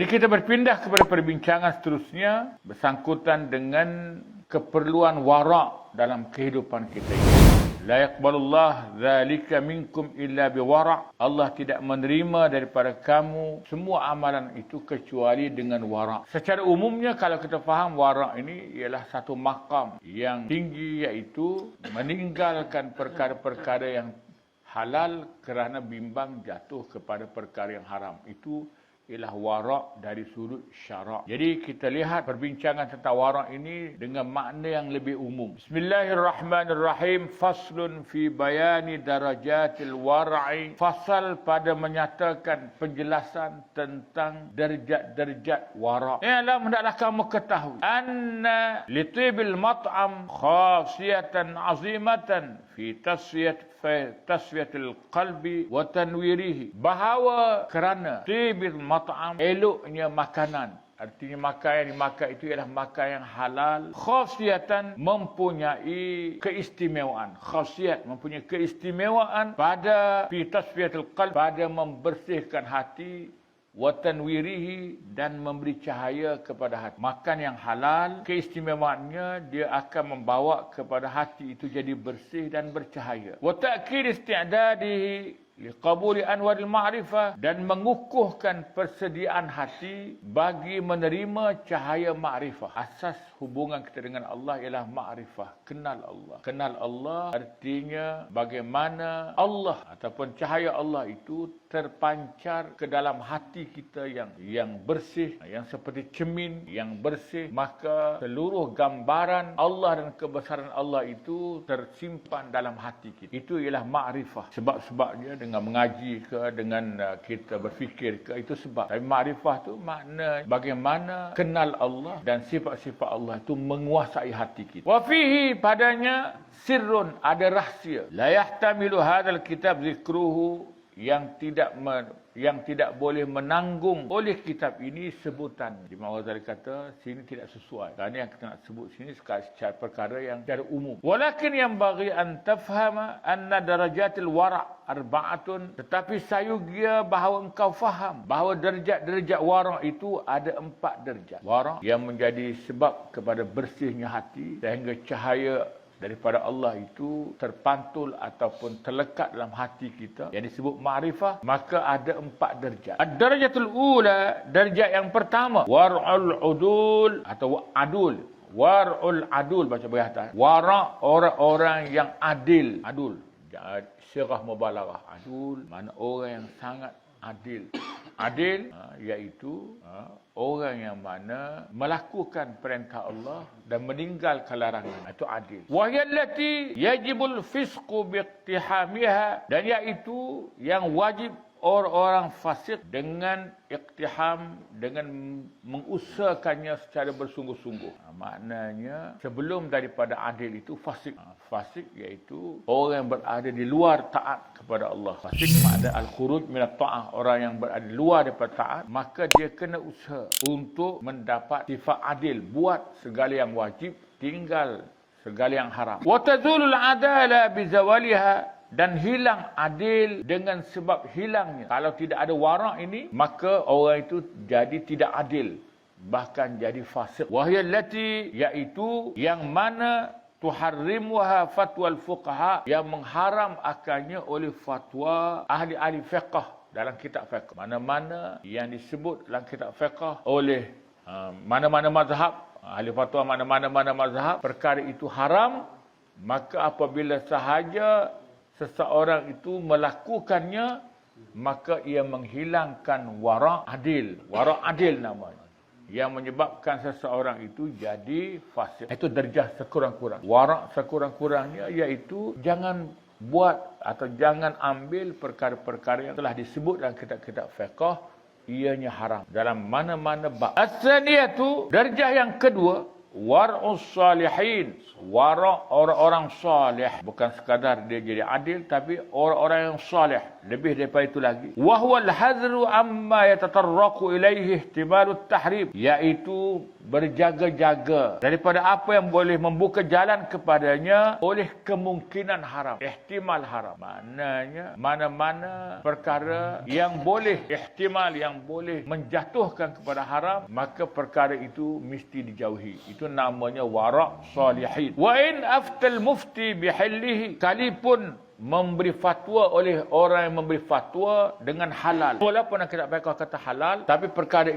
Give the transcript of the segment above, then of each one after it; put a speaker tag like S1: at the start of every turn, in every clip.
S1: kita berpindah kepada perbincangan seterusnya bersangkutan dengan keperluan wara' dalam kehidupan kita ini. La yaqbalullah dzalika minkum illa biwara'. Allah tidak menerima daripada kamu semua amalan itu kecuali dengan wara'. Secara umumnya kalau kita faham wara' ini ialah satu makam yang tinggi, iaitu meninggalkan perkara-perkara yang halal kerana bimbang jatuh kepada perkara yang haram. Itu ialah wara' dari sudut syarak. Jadi kita lihat perbincangan tentang wara' ini dengan makna yang lebih umum. Bismillahirrahmanirrahim. Faslun fi bayani darajatil wara'i. Fasal pada menyatakan penjelasan tentang derajat-derajat wara'. Ialah hendaklah kamu ketahui anna litibil mat'am khasiyatan azimatan fi tasfiyatil qalbi wa tanwirihi. Bahawa kerana tibil mat'am, eloknya makanan, artinya makan yang dimakan itu ialah makan yang halal, khasiyatan mempunyai keistimewaan, khasiat mempunyai keistimewaan pada fi tasfiyatil qalb, pada membersihkan hati, wa tanwirihi, dan memberi cahaya kepada hati. Makan yang halal, keistimewaannya dia akan membawa kepada hati itu jadi bersih dan bercahaya. Wa ta'kid isti'dadihi liqabuli anwaril ma'rifah, dan mengukuhkan persediaan hati bagi menerima cahaya ma'rifah. Asas hubungan kita dengan Allah ialah ma'rifah, kenal Allah. Kenal Allah artinya bagaimana Allah ataupun cahaya Allah itu terpancar ke dalam hati kita yang bersih, yang seperti cermin yang bersih, maka seluruh gambaran Allah dan kebesaran Allah itu tersimpan dalam hati kita. Itu ialah ma'rifah. Sebab-sebabnya dengan mengaji ke, dengan kita berfikir ke, itu sebab. Tapi ma'rifah tu makna bagaimana kenal Allah dan sifat-sifat Allah itu menguasai hati kita. Wa fihi, padanya sirrun, ada rahsia. La yahtamilu hadzal kitab zikruhu, yang tidak boleh menanggung oleh kitab ini sebutan. Imam Ghazali kata sini tidak sesuai. Kerana yang kita nak sebut sini secara perkara yang secara umum. Walakin yang bagi an tafhama anna darajatil wara' arba'atun. Tetapi sayugia bahawa engkau faham bahawa derajat-derajat wara' itu ada 4 derajat. Wara' yang menjadi sebab kepada bersihnya hati sehingga cahaya daripada Allah itu terpantul ataupun terlekat dalam hati kita, yang disebut ma'rifah. Maka ada 4 derajat. Ad-darajatul ula, derajat yang pertama, war'ul udul atau adul. War'ul adul, baca bawah atas. Wara', orang-orang yang adil. Adul, sirah mubalarah. Adul mana orang yang sangat adil. Adil iaitu orang yang mana melakukan perintah Allah dan meninggalkan larangan. Itu adil. Wahyallati yajibul fisqu biiqtihamiha, dan iaitu yang wajib orang-orang fasik dengan iqtiham, dengan mengusahakannya secara bersungguh-sungguh. Maknanya sebelum daripada adil itu fasik. Fasik iaitu orang yang berada di luar taat kepada Allah. Fasik makna al-khuruj minat ta'ah, orang yang berada di luar daripada taat, maka dia kena usaha untuk mendapat sifat adil, buat segala yang wajib, tinggal segala yang haram. Wa tazulul adala bizawaliha, dan hilang adil dengan sebab hilangnya. Kalau tidak ada wara' ini, maka orang itu jadi tidak adil, bahkan jadi fasik. Wahyallati, iaitu yang mana tuharrimuha fatwal fuqaha, yang mengharam akannya oleh fatwa ahli-ahli fiqh dalam kitab fiqh. Mana-mana yang disebut dalam kitab fiqh oleh mana-mana mazhab, ahli fatwa mana-mana mazhab, perkara itu haram, maka apabila sahaja seseorang itu melakukannya, maka ia menghilangkan wara' adil. Wara' adil namanya, yang menyebabkan seseorang itu jadi fasik. Itu darjah sekurang-kurang. Wara' sekurang-kurangnya iaitu jangan buat atau jangan ambil perkara-perkara yang telah disebut dalam kitab-kitab fiqh ianya haram dalam mana-mana bab. As-saniyatu, darjah yang kedua, war'us salihin, wara' orang-orang salih, bukan sekadar dia jadi adil, tapi orang-orang yang salih, lebih daripada itu lagi. Wa huwal hadru amma yatatarraqu ilaihi ihtimalut tahrim, iaitu berjaga-jaga daripada apa yang boleh membuka jalan kepadanya oleh kemungkinan haram, ihtimal haram. Maknanya mana-mana perkara yang boleh ihtimal, yang boleh menjatuhkan kepada haram, maka perkara itu mesti dijauhi. Itu namanya wara' salihin. Wa in aftal mufti bihillihi, kalipun memberi fatwa oleh orang yang memberi fatwa dengan halal, walaupun kita pakai kata halal, tapi perkara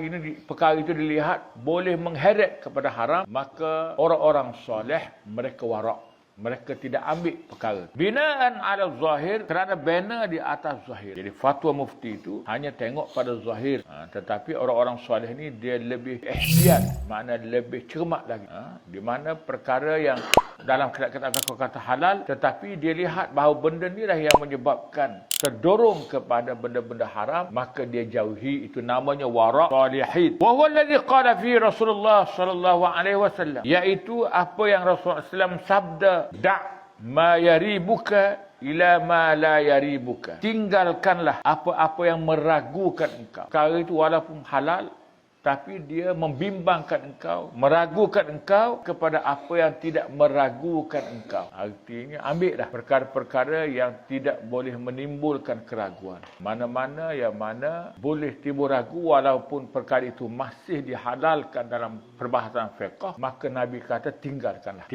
S1: itu dilihat boleh mengheret kepada haram, maka orang-orang soleh mereka wara', mereka tidak ambil perkara binaan ala zahir, kerana bina di atas zahir. Jadi fatwa mufti itu hanya tengok pada zahir, tetapi orang-orang soleh ni dia lebih ihtiyat, makna lebih cermat lagi, di mana perkara yang dalam kata halal, tetapi dia lihat bahawa benda ni lah yang menyebabkan terdorong kepada benda-benda haram, maka dia jauhi. Itu namanya wara' salihin. Wa huwa alladhi qala fi Rasulullah sallallahu alaihi wasallam, iaitu apa yang Rasulullah SAW sabda, da' ma yaribuka ila ma la yaribuka, tinggalkanlah apa-apa yang meragukan engkau. Perkara itu walaupun halal, tapi dia membimbangkan engkau, meragukan engkau kepada apa yang tidak meragukan engkau. Artinya ambillah perkara-perkara yang tidak boleh menimbulkan keraguan. Mana-mana yang mana boleh timbul ragu, walaupun perkara itu masih dihalalkan dalam perbahasan fiqh, maka Nabi kata tinggalkanlah.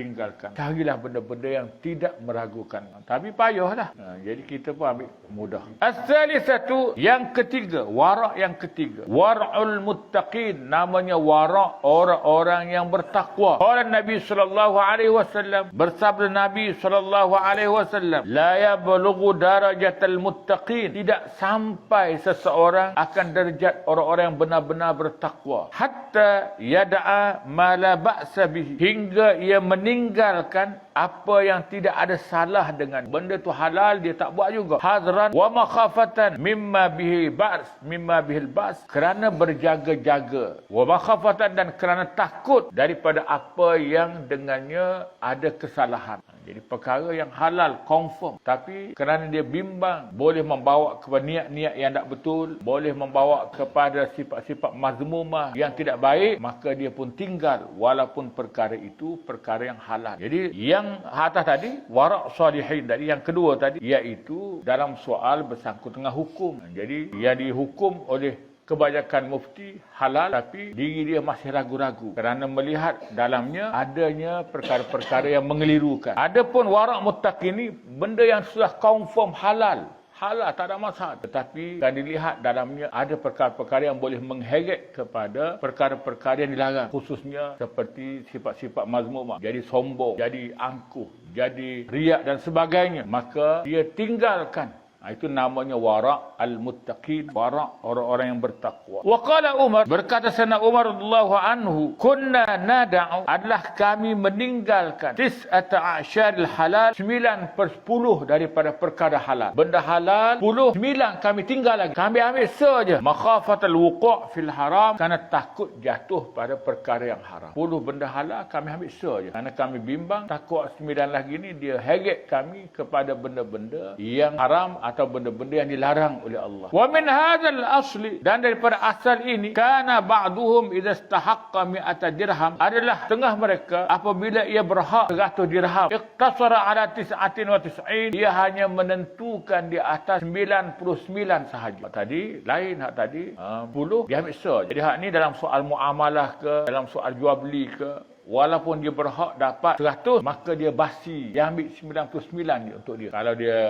S1: Carilah benda-benda yang tidak meragukan. Tapi payahlah. Jadi kita pun ambil mudah. As-salisatu, yang ketiga, wara' yang ketiga, war'ul muttaqin, namanya wara' orang-orang yang bertakwa. Qala Nabi sallallahu alaihi wasallam, bersabda Nabi sallallahu alaihi wasallam, la yablughu darajatal muttaqin, tidak sampai seseorang akan derajat orang-orang yang benar-benar bertakwa, hatta yada'a ma la ba'sa bihi, hingga ia meninggalkan apa yang tidak ada salah dengan benda tu, halal dia tak buat juga, hadran wa makhafatan mimma bihi ba's, mimma bihil ba's, kerana berjaga-jaga, wa makhafatan, dan kerana takut daripada apa yang dengannya ada kesalahan. Jadi perkara yang halal confirm, tapi kerana dia bimbang, boleh membawa kepada niat-niat yang tak betul, boleh membawa kepada sifat-sifat mazmumah yang tidak baik, maka dia pun tinggal walaupun perkara itu perkara yang halal. Jadi yang atas tadi wara' salihin tadi, yang kedua tadi, iaitu dalam soal bersangkut dengan hukum. Jadi yang dihukum oleh kebanyakan mufti halal, tapi diri dia masih ragu-ragu kerana melihat dalamnya adanya perkara-perkara yang mengelirukan. Adapun wara' muttaqin ni benda yang sudah confirm halal, tak ada masalah, tetapi kan dilihat dalamnya ada perkara-perkara yang boleh mengheret kepada perkara-perkara yang dilarang, khususnya seperti sifat-sifat mazmumah, jadi sombong, jadi angkuh, jadi riak dan sebagainya, maka dia tinggalkan. Itu namanya wara' al-muttaqin, wara' orang-orang yang bertakwa. Wa qala Umar, berkata Sayyidina Umar radhiyallahu anhu, kunna nada'u, adalah kami meninggalkan tis'ata asyaril halal, 9/10 daripada perkara halal. Benda halal 10, 9 kami tinggal lagi, kami ambil saja, makhafatal wuqu' fil haram, kerana takut jatuh pada perkara yang haram. 10 benda halal kami ambil saja, kerana kami bimbang takut 9 lagi ni dia heret kami kepada benda-benda yang haram atau benda-benda yang dilarang oleh Allah. Wa min hadzal asli, dan daripada asal ini, kana ba'duhum idza istahaqqa 100 dirham, adalah tengah mereka apabila ia berhak 100 dirham, iqtasara ala 99, ia hanya menentukan di atas 99 sahaja. Tadi lain, hak tadi 10 dia ambil saja. Jadi hak ni dalam soal muamalah ke, dalam soal jual beli ke, walaupun dia berhak dapat 100, maka dia basi, dia ambil 99 je untuk dia. Kalau dia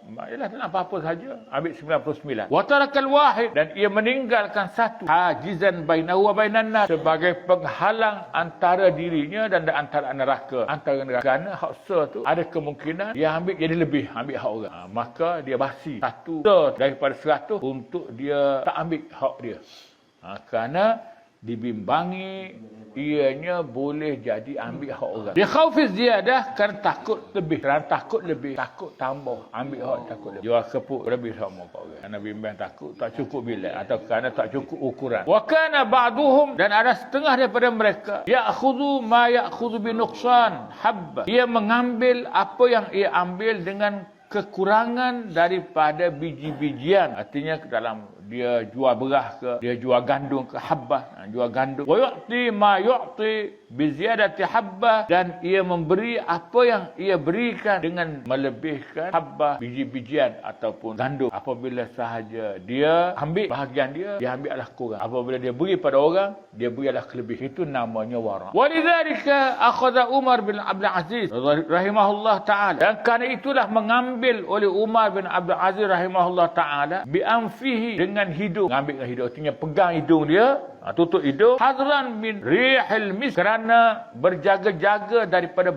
S1: ialah tak apa-apa saja, ambil 99. Wa tarakal wahid, dan ia meninggalkan satu, hajizan bainahu wa bainan nas, sebagai penghalang antara dirinya dan antara neraka, kerana hak tu ada kemungkinan dia ambil jadi lebih, ambil hak orang, maka dia basi satu daripada 100 untuk dia tak ambil hak dia, kerana dibimbangi, ianya boleh jadi ambil hak orang. Dia khaufiz ziyadah kerana takut lebih. Kerana takut lebih. Takut tambah. Ambil hak takut lebih. Jual kepuk lebih sama kat orang. Kerana bimbang takut tak cukup bilik. Atau kerana tak cukup ukuran. Wa kana ba'duhum. Dan ada setengah daripada mereka. Ya'khudhu ma ya'khudhu binuqsan. Habba. Ia mengambil apa yang ia ambil dengan kekurangan daripada biji-bijian. Artinya dalam dia jual beras ke, dia jual gandum ke, habbah, jual gandum. Wa yu'ti ma yu'ti bi ziyadati habbah, dan ia memberi apa yang ia berikan dengan melebihkan habbah, biji-bijian ataupun gandum. Apabila sahaja dia ambil bahagian dia ambillah kurang. Apabila dia beri pada orang, dia berilah kelebihan. Itu namanya wara'. Walidzalika akhadha Umar bin Abdul Aziz rahimahullah taala. Dan kerana itulah mengambil oleh Umar bin Abdul Aziz rahimahullah taala bi anfihi, dengan hidung. Ambil dengan hidung, artinya pegang hidung dia, tutup hidung. Hadran min rihil mis, kerana berjaga-jaga daripada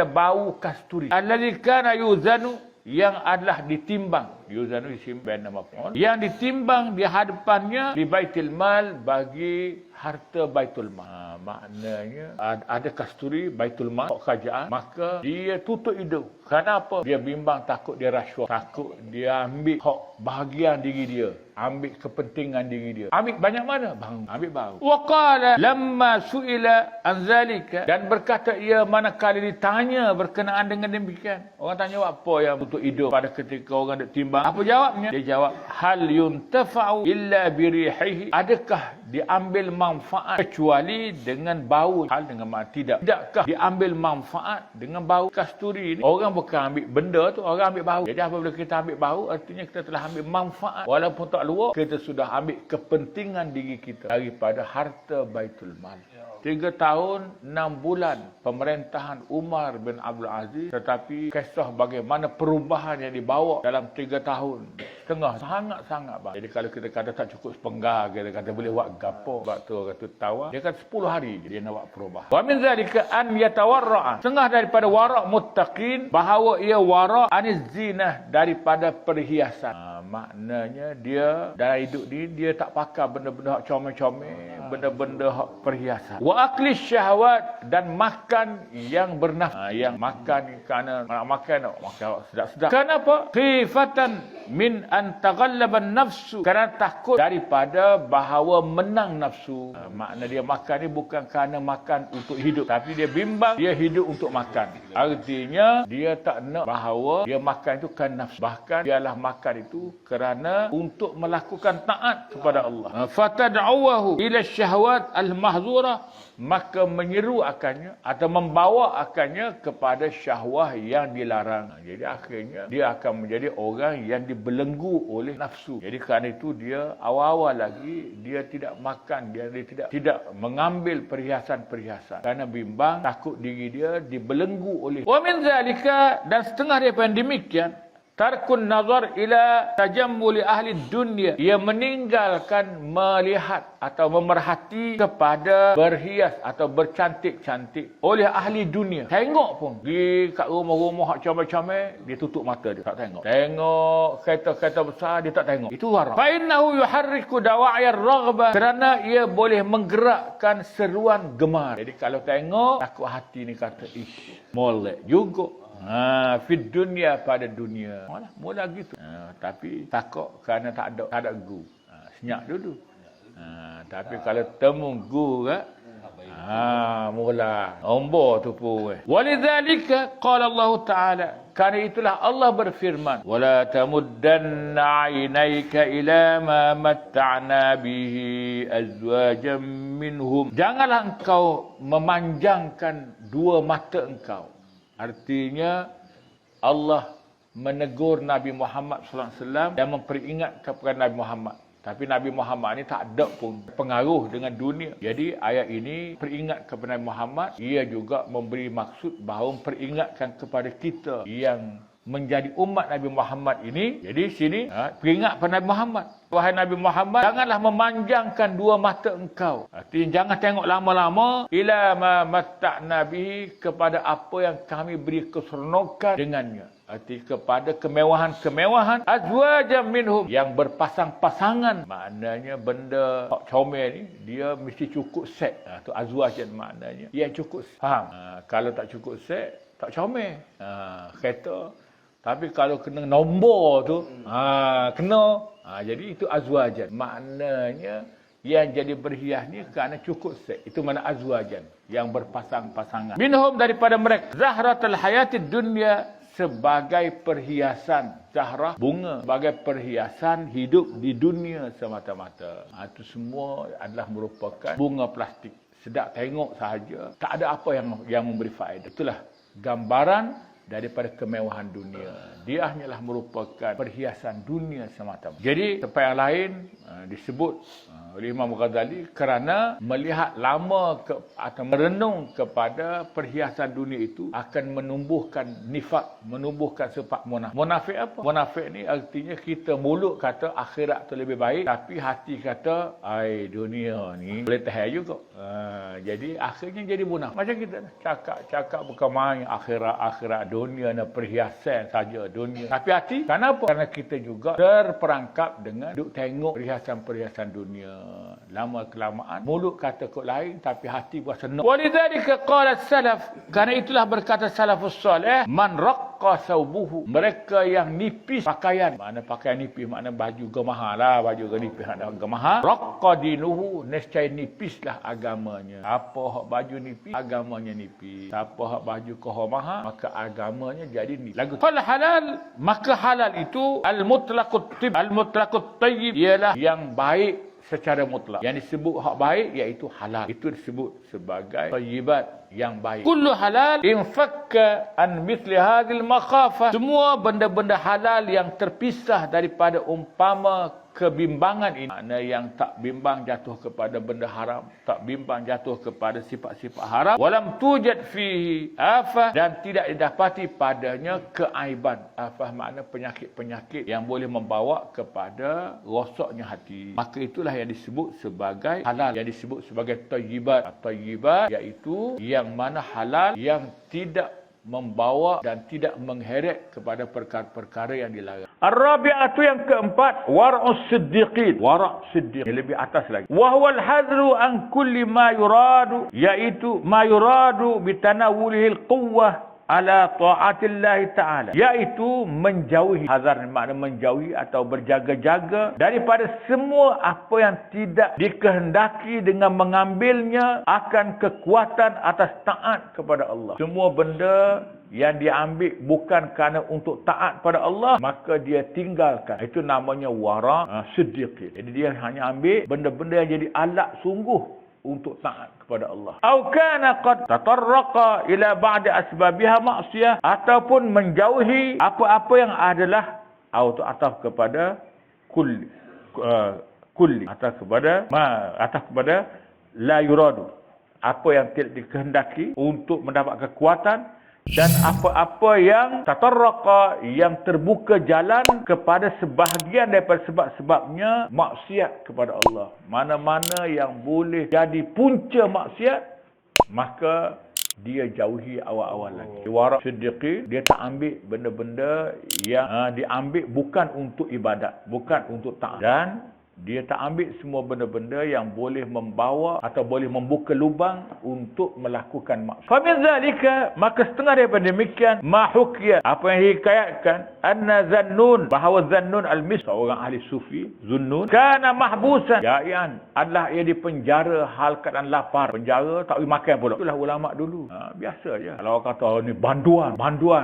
S1: bau kasturi. Allazi kana yuzanu, yang adalah ditimbang. Yuzanu isim bin maf'ul, yang ditimbang di hadapannya di baitul mal, bagi harta baitul mal. Maknanya ada kasturi baitul mal kerajaan, maka dia tutup hidung. Kenapa? Dia bimbang, takut dia rasuah, takut dia ambil hak bahagian diri dia, ambil kepentingan diri dia. Ambil banyak mana? Ambil baru. Wa qala lamma su'ila an zalika, dan berkata ia manakala ditanya berkenaan dengan demikian. Orang tanya apa yang tutup hidung pada ketika orang nak timbang. Apa jawabnya? Dia jawab, hal yuntafa'u illa birihihi, adakah diambil manfaat kecuali dengan bau? Hal dengan makna tidak. Tidakkah diambil manfaat dengan bau kasturi ini? Orang bukan ambil benda tu, orang ambil bau. Jadi apabila kita ambil bau, artinya kita telah ambil manfaat. Walaupun tak luar, kita sudah ambil kepentingan diri kita daripada harta baitul mal. 3 tahun 6 bulan pemerintahan Umar bin Abdul Aziz, tetapi kisah bagaimana perubahan yang dibawa dalam 3 tahun setengah sangat-sangat baik. Jadi kalau kita kata tak cukup sepenggar, kita kata boleh buat gapo, sebab tu orang kata tawar, dia kata 10 hari dia nak buat perubahan. Wa min zalika an yatawarra'a, setengah daripada wara' muttaqin, bahawa ia wara' aniz zinah, daripada perhiasan. Maknanya dia dalam hidup ni dia tak pakai benda-benda hak comel-comel, benda-benda hak perhiasan. Wa akli syahwat, dan makan yang bernafsu. Yang makan kerana nak makan sedap-sedap. Kenapa? Khifatan min an taghallaba nafsu, kerana takut daripada bahawa menang nafsu. Makna dia makan ni bukan kerana makan untuk hidup, tapi dia bimbang dia hidup untuk makan. Artinya dia tak nak bahawa dia makan itu kerana nafsu. Bahkan dialah makan itu kerana untuk melakukan taat kepada Allah. Fatad'uhu ila syahwat al-mahzura, maka menyeru akannya atau membawa akannya kepada syahwah yang dilarang. Jadi akhirnya dia akan menjadi orang yang dibelenggu oleh nafsu. Jadi kerana itu dia awal-awal lagi dia tidak makan, dia tidak mengambil perhiasan-perhiasan kerana bimbang, takut diri dia dibelenggu oleh. Wa min zalika, dan setengah daripada demikian, tarkun nazar ila tajammuli ahli dunia, ia meninggalkan melihat atau memerhati kepada berhias atau bercantik-cantik oleh ahli dunia. Tengok pun di kat rumah-rumah hak comel-comel, dia tutup mata, dia tak tengok. Tengok kereta-kereta besar, dia tak tengok. Itu wara'. Fa innahu yuharriku dawa'ir raghbah, kerana ia boleh menggerakkan seruan gemar. Jadi kalau tengok, takut hati ni kata ish, molek juga. Fid dunia, pada dunia. Mula gitu. Tapi takut kerana tak ada gu. Senyap dulu. Tapi kalau temu gu kan, mula ombor tu pun. Walidzalika qala Allah Taala, kerana itulah Allah berfirman, wala tamuddanna 'ainaika ila ma matta'na bihi azwajan minhum, janganlah engkau memanjangkan dua mata engkau. Artinya Allah menegur Nabi Muhammad sallallahu alaihi wasallam dan memperingat kepada Nabi Muhammad. Tapi Nabi Muhammad ni tak ada pun pengaruh dengan dunia. Jadi ayat ini peringat kepada Nabi Muhammad, ia juga memberi maksud bahawa memperingatkan kepada kita yang menjadi umat Nabi Muhammad ini. Jadi sini peringat pada Nabi Muhammad. Wahai Nabi Muhammad, janganlah memanjangkan dua mata engkau. Artinya jangan tengok lama-lama. Ila ma matta'na bihi, kepada apa yang kami beri keseronokan dengannya. Arti kepada kemewahan-kemewahan azwajan minhum, yang berpasang-pasangan. Maknanya benda comel ni dia mesti cukup set. Tu azwajan maknanya. Yang cukup. Faham? Kalau tak cukup set, tak comel. Kereta. Tapi kalau kena nombor tu, kena. Jadi itu azwajan. Maknanya yang jadi berhias ni kerana cukup set. Itu mana azwajan, yang berpasang-pasangan. Minhum, daripada mereka. Zahratul hayatid dunya, sebagai perhiasan. Zahrah, bunga, sebagai perhiasan hidup di dunia semata-mata. Itu semua adalah merupakan bunga plastik. Sedap tengok sahaja, tak ada apa yang memberi faedah. Itulah gambaran daripada kemewahan dunia. Dia hanyalah merupakan perhiasan dunia semata-mata. Jadi tempat yang lain disebut oleh Imam Ghazali kerana melihat lama atau merenung kepada perhiasan dunia itu akan menumbuhkan nifak, menumbuhkan sifat munafik. Munafik apa? Munafik ni artinya kita mulut kata akhirat tu lebih baik, tapi hati kata ai dunia ni boleh tahan juga. Jadi akhirnya jadi munafik. Macam kita cakap bukan main akhirat dunia ni perhiasan saja dunia. Tapi hati kenapa? Kerana kita juga terperangkap dengan duk tengok perhiasan-perhiasan dunia. Lama kelamaan mulut kata kok lain, tapi hati buat senang. Walidzalika qala salaf, kerana itulah berkata salafus salih, man raqqa saubuhu, mereka yang nipis pakaian. Makna pakaian nipis makna baju gemaha lah, baju nipis ada gemaha. Raqqa dinuhu, nescaya nipislah agamanya. Apa hak baju nipis, agamanya nipis. Siapa hak baju kohomaha, maka agamanya jadi nipis. Lagu fal halal, maka halal itu al-mutlaqut tayyib, ialah yang baik secara mutlak. Yang disebut hak baik iaitu halal. Itu disebut sebagai tayyibat, yang baik. Kullu halal infakka an mithli hadhil makhafah. Semua benda-benda halal yang terpisah daripada umpama kebimbangan ini. Makna yang tak bimbang jatuh kepada benda haram, tak bimbang jatuh kepada sifat-sifat haram. Walam tujad fihi afah, dan tidak didapati padanya keaiban. Afah makna penyakit-penyakit yang boleh membawa kepada rosaknya hati. Maka itulah yang disebut sebagai halal, yang disebut sebagai tayyibat. Tayyibat iaitu yang mana halal, yang tidak membawa dan tidak mengheret kepada perkara-perkara yang dilarang. Ar-rabi'atu, yang keempat, wara'us siddiqin. Wara' siddiq, lebih atas lagi. Wa huwal hadru an kulli ma yuradu, iaitu ma yuradu bitanawulihil quwwah ala ta'atillahi ta'ala, iaitu menjauhi. Hazar makna menjauhi atau berjaga-jaga daripada semua apa yang tidak dikehendaki dengan mengambilnya akan kekuatan atas taat kepada Allah. Semua benda yang diambil bukan kerana untuk taat pada Allah, maka dia tinggalkan. Itu namanya wara' siddiqin. Jadi dia hanya ambil benda-benda yang jadi alat sungguh untuk taat kepada Allah. Au kana qad tatarraqa ila ba'di asbabiha ma'siyah, ataupun menjauhi apa-apa yang adalah atau ataf kepada kulli ataf kepada la yuradu, apa yang tidak dikehendaki untuk mendapat kekuatan, dan apa-apa yang tatarraqa, yang terbuka jalan kepada sebahagian daripada sebab-sebabnya maksiat kepada Allah. Mana-mana yang boleh jadi punca maksiat, maka dia jauhi awal-awal lagi. Wara' siddiqin, dia tak ambil benda-benda yang diambil bukan untuk ibadat, bukan untuk taat, dan dia tak ambil semua benda-benda yang boleh membawa atau boleh membuka lubang untuk melakukan maksiat. Fa min zalika, maka setengah daripada demikian, ma hukiyat, apa yang dihikayatkan, anna Zannun, bahawa Zannun al-Mis, seorang ahli sufi, Zunnun, kana mahbusan, jai'an, adalah ia dipenjara hal keadaan lapar, penjara tak boleh makan pula. Itulah ulama dulu. Biasa je. Kalau orang kata ni banduan.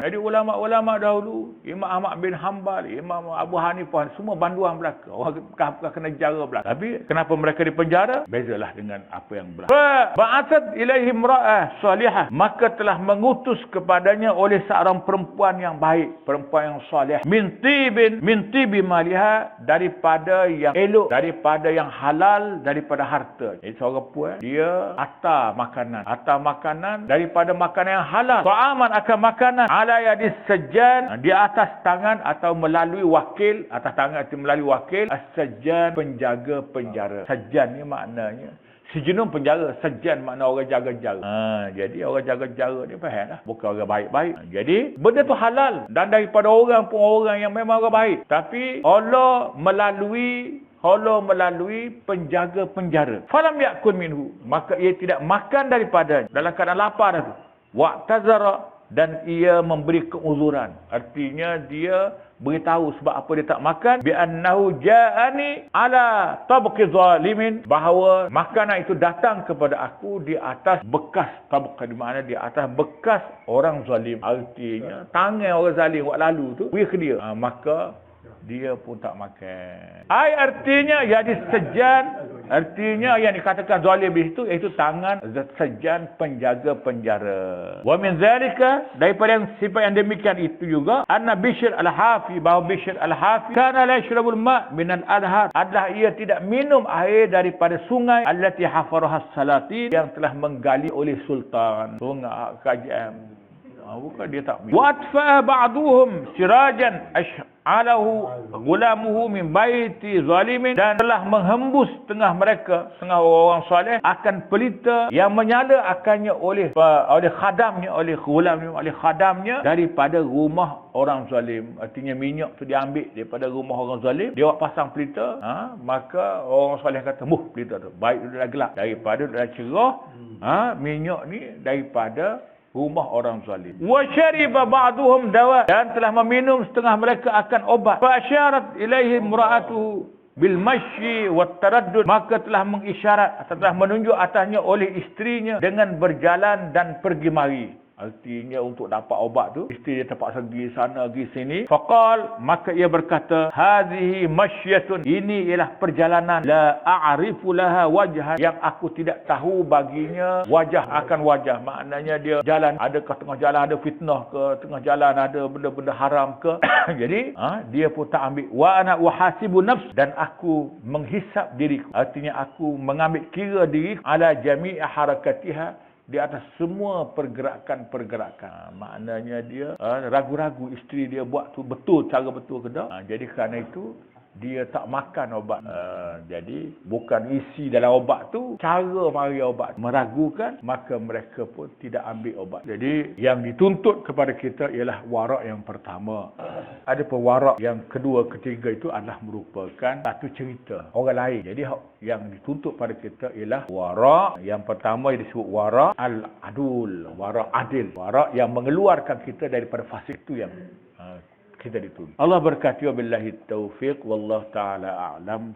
S1: Jadi ulama-ulama dahulu, Imam Ahmad bin Hanbal, Imam Abu Hanifah, semua banduan belaka. Orang kena kena jara belah. Tapi kenapa mereka dipenjara? Bezalah dengan apa yang belah. Ba'atsat ilaihim ra'ah salihah, maka telah mengutus kepadanya oleh seorang perempuan yang baik, perempuan yang soleh, min tibi maliha, daripada yang elok, daripada yang halal, daripada harta. Jadi seorang puan, dia atar makanan daripada makanan yang halal. Ta'aman akan makanan ala yadis sajjan, di atas tangan atau melalui wakil, atas tangan atau melalui wakil as-sajjan, penjaga penjara. Sajjan ni maknanya sejinum penjara, sajjan makna orang jaga-jaga. Jadi orang jaga-jaga ni faham lah, bukan orang baik-baik. Jadi benda tu halal dan daripada orang pun orang yang memang orang baik. Tapi Allah melalui penjaga penjara. Falam yakun minhu, maka ia tidak makan daripada dalam keadaan lapar tu. Wa'tazara, dan ia memberi keuzuran. Artinya dia beritahu sebab apa dia tak makan. Bi'annahu ja'ani ala tabqi zalimin, bahawa makanan itu datang kepada aku di atas bekas tabqa, di mana di atas bekas orang zalim. Artinya tangan orang zalim buat lalu tu beri ke dia. Maka dia pun tak makan. Artinya jadi sejan, artinya yang dikatakan zalim di situ iaitu tangan sejan penjaga penjara. Wa min zalika, daripada yang sifat yang demikian itu juga, anna Bishr al-Hafi, bahawa Bishr al-Hafi kana la yashrabul ma' min al-anhar, adalah ia tidak minum air daripada sungai allati hafaraha as-salatin, yang telah menggali oleh sultan. Sungai kerajaan. Bukan dia tak minum. Wa atfa ba'duhum sirajan alahu gulamuhu min baiti zalimin, dan telah menghembus tengah mereka, tengah orang soleh, akan pelita yang menyala akannya oleh khadamnya, oleh gulamnya, oleh khadamnya, daripada rumah orang zalim. Artinya minyak tu diambil daripada rumah orang zalim, dia buat pasang pelita. Maka orang soleh kata, pelita tu baik, dia dah gelap, daripada dah cerah. Minyak ni daripada rumah orang zalim. Wa syariba ba'duhum dawa, dan telah meminum setengah mereka akan obat. Fa asyarat ilaihi imra'atuhu bil masyi wat taraddud, maka telah mengisyarat atau telah menunjuk atasnya oleh isterinya dengan berjalan dan pergi mari. Artinya untuk dapat obat tu, isteri dia terpaksa pergi sana, pergi sini. Faqal, maka ia berkata, hadhihi masyatun, ini ialah perjalanan, la a'rifu laha wajhan, yang aku tidak tahu baginya wajah akan wajah. Maknanya dia jalan, adakah tengah jalan ada fitnah ke, tengah jalan ada benda-benda haram ke. Jadi dia pun tak ambil. Wa ana uhasibu nafs, dan aku menghisap diriku, artinya aku mengambil kira diri, ala jami'i harakatiha, di atas semua pergerakan. Maknanya dia ragu-ragu isteri dia buat tu betul, cara betul ke tak. Jadi kerana itu dia tak makan obat. Jadi bukan isi dalam obat tu, cara mari obat meragukan, maka mereka pun tidak ambil obat. Jadi yang dituntut kepada kita ialah warak yang pertama. Ada warak yang kedua, ketiga itu adalah merupakan satu cerita orang lain. Jadi yang dituntut pada kita ialah warak. Yang pertama yang disebut warak al-adul, warak adil, warak yang mengeluarkan kita daripada fasik itu yang kita dituntut. Allah berkati, wabillahi taufiq, wallahu ta'ala a'lam.